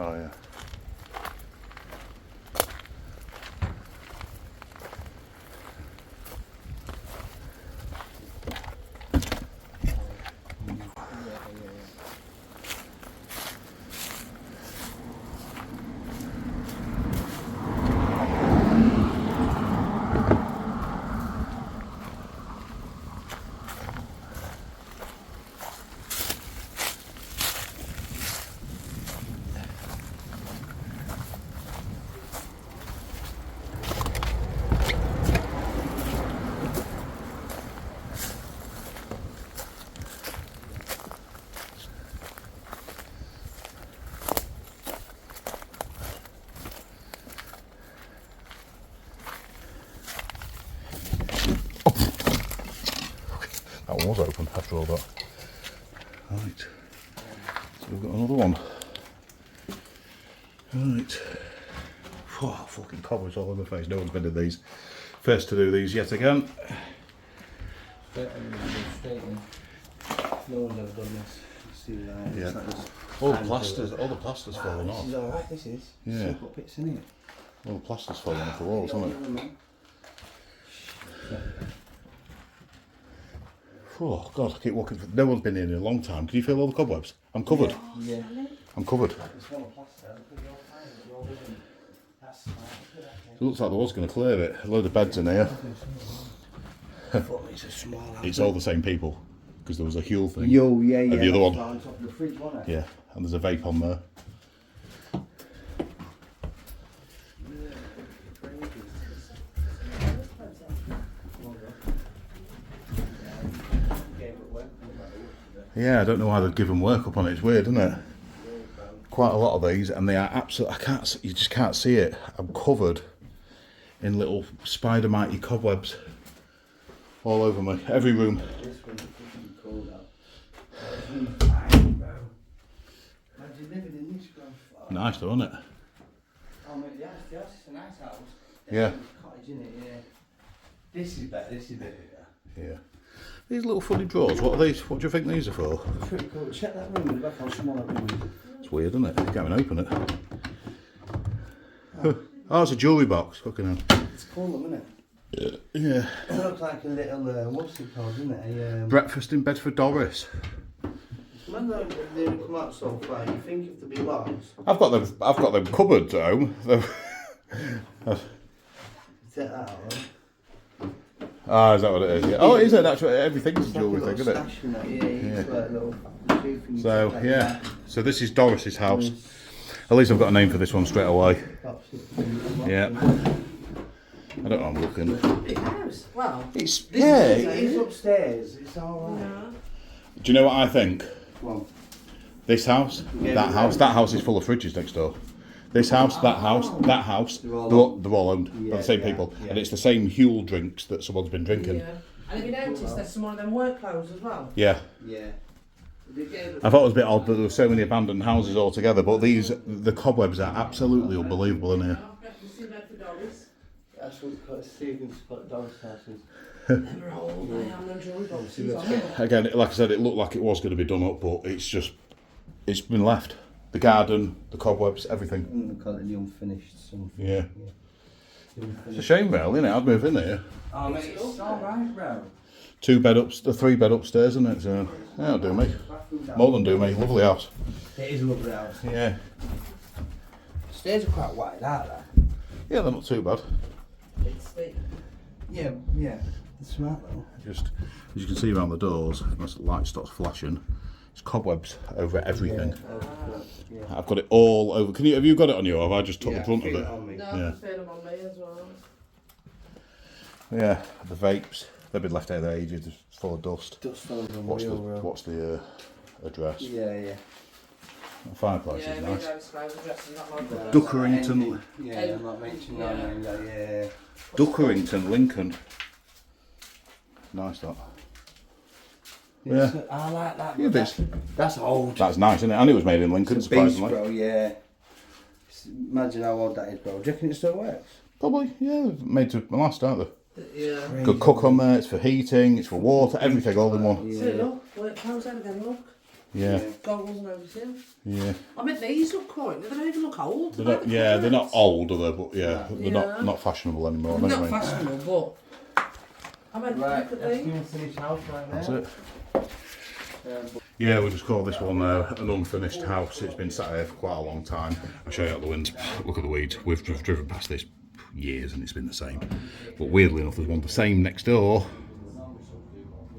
Oh yeah. That one was open after all that. Right. So we've got another one. Right. Oh, fucking cobwebs all over my face. No one's been to these. First to do these yet again. No one's ever done this. See, Yeah. like this. All the plaster's fallen This off. is alright, this is. Yeah. Simple bits, isn't it? All the plaster's fallen off the walls, hasn't it? Oh God, I keep walking. No one's been in a long time. Can you feel all the cobwebs? I'm covered. Yeah. I'm covered. It's one of plaster. That's It looks like there was going to clear it. A load of beds in here. it's a small house. It's all the same people because there was a Huel thing. Yo, yeah, yeah. And the other one. On top of the fridge, wasn't it? Yeah, and there's a vape on there. Yeah, I don't know why they've given work up on it. It's weird, isn't it? Quite a lot of these, and they are absolutely. You just can't see it. I'm covered in little spider-mitey cobwebs all over me. Every room. This one's fucking cold out. Fine, bro. Imagine living in this ground. Nice though, isn't it? Oh, mate, the house is a nice house. Yeah. Cottage, isn't it? Yeah. This is better. This is better. Yeah. These little funny drawers. What are these? What do you think these are for? Pretty cool. Check that room in the back. How small that room is. It's weird, isn't it? You can't even open it. Oh, it's a jewellery box. Fucking hell. It's cool, isn't it? Yeah. It looks like a little, what's it called, isn't it? Breakfast in bed for Doris. When they come out so far, you think if there be logs. I've got them cupboards at home. Take that out. Ah, is that what it is? Yeah. Oh, it is it? Actually, everything's a jewellery thing, isn't it? Stash in that, yeah. Like little things So like yeah. that. So this is Doris's house. At least I've got a name for this one straight away. Yeah. I don't know. I'm looking. Big house. Well, It's It's upstairs. It's all right. no. Do you know what I think? Well, This house, Yeah, that house, that house is full of fridges next door. This house, that house, they're all owned by the same people, and it's the same Huel drinks that someone's been drinking. Yeah. And have you noticed there's some of them work clothes as well? Yeah. yeah. I thought it was a bit odd that there were so many abandoned houses altogether, but the cobwebs are absolutely unbelievable in here. That's what Stephen's got Doris houses. They're old, they are no jewellery boxes on it. Again, like I said, it looked like it was going to be done up, but it's been left. The garden, the cobwebs, everything. They call it the unfinished something. Yeah. It's a shame, really, isn't it? I'd move in here. Oh, mate, it's alright, bro. 3 bed upstairs, isn't it? So that'll do me. More than do me. Lovely house. It is a lovely house. Yeah. Stairs are quite wide, aren't Yeah, they're not too bad. It's the, they? Yeah. They're smart though. Just as you can see around the doors, once the light starts flashing, it's cobwebs over everything. Yeah. I've got it all over. Have you got it on you, or have I just took the brunt of feel it? on me. no, Yeah. I feel them on me as well. Yeah, the vapes. They've been left out there ages, just full of dust. Dust on the What's the wheel, bro. what's the address? Yeah. The fireplace Yeah, is maybe nice. I disclose the dress and not like that. Duckerington. Yeah, I'm not mentioning that name, yeah. Duckerington, Lincoln. Nice that. Yeah. I like that. Yeah, but that's old. That's nice, isn't it? And it was made in Lincoln, It's a beast, surprisingly. bro, yeah. Imagine how old that is, bro. Do you reckon it still works? Probably, yeah. Made to last, aren't they? Yeah. Good cook on there. It's for heating. It's for water. Everything all in one. See, look, work clothes out again, look. Yeah. Goggles and everything. Yeah. I mean, these look quite. They don't even look old. They're not, yeah, they're not old, are they? But yeah, they're Yeah. not fashionable anymore. Not Anyway. fashionable, but. I mean, Right, look at that's these. the unfinished house right That's there. it. Yeah, we'll just call this one an unfinished house. It's been sat here for quite a long time. I'll show you out the window. Look at the weeds. We've driven past this years and it's been the same. But weirdly enough, there's one the same next door.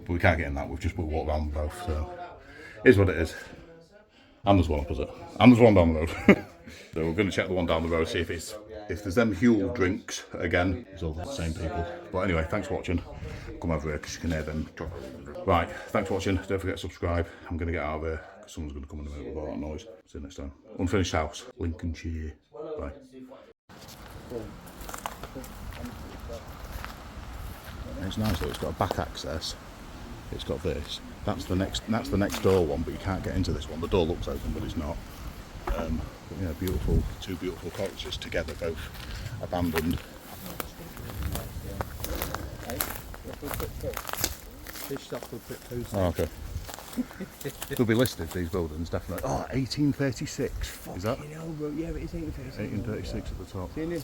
But we can't get in that. We've just walked around both. So it is what it is. And there's one opposite. And there's one down the road. So we're going to check the one down the road, see if there's them Huel drinks again. It's all the same people. But anyway, thanks for watching. Come over here because you can hear them. Right, thanks for watching. Don't forget to subscribe. I'm going to get out of here because someone's going to come in a minute with all that noise. See you next time. Unfinished house, Lincolnshire. Bye. It's nice though. It's got a back access. It's got this. That's the next door one, but you can't get into this one. The door looks open, but it's not. But yeah, beautiful. Two beautiful cottages together, both abandoned. Oh, okay. They'll be listed, these buildings, definitely. Oh, 1836. Is that? You know, bro, yeah, it is 1836. 1836 at the top. Seen it?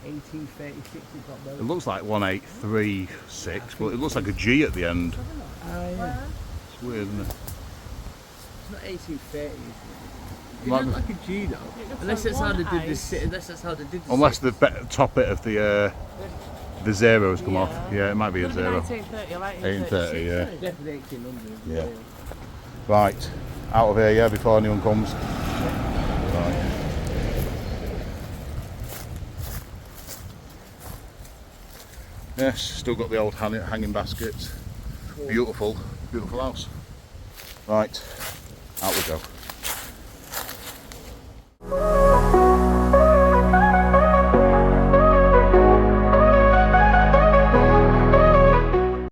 1836 is got those. It looks like 1836, but it looks like a G at the end. Oh, yeah. It's weird, isn't it? It's not 1830. It Might looks be- like a G though. Unless that's how they did this. Unless that's how they did this. Unless the top bit of the zero has come off. Yeah, it might be a Could have been zero. 1830 or 1830, yeah. Definitely 1800. Yeah. Right, out of here, yeah, before anyone comes. Right. Yes, still got the old hanging baskets. Cool. Beautiful, beautiful house. Right, out we go.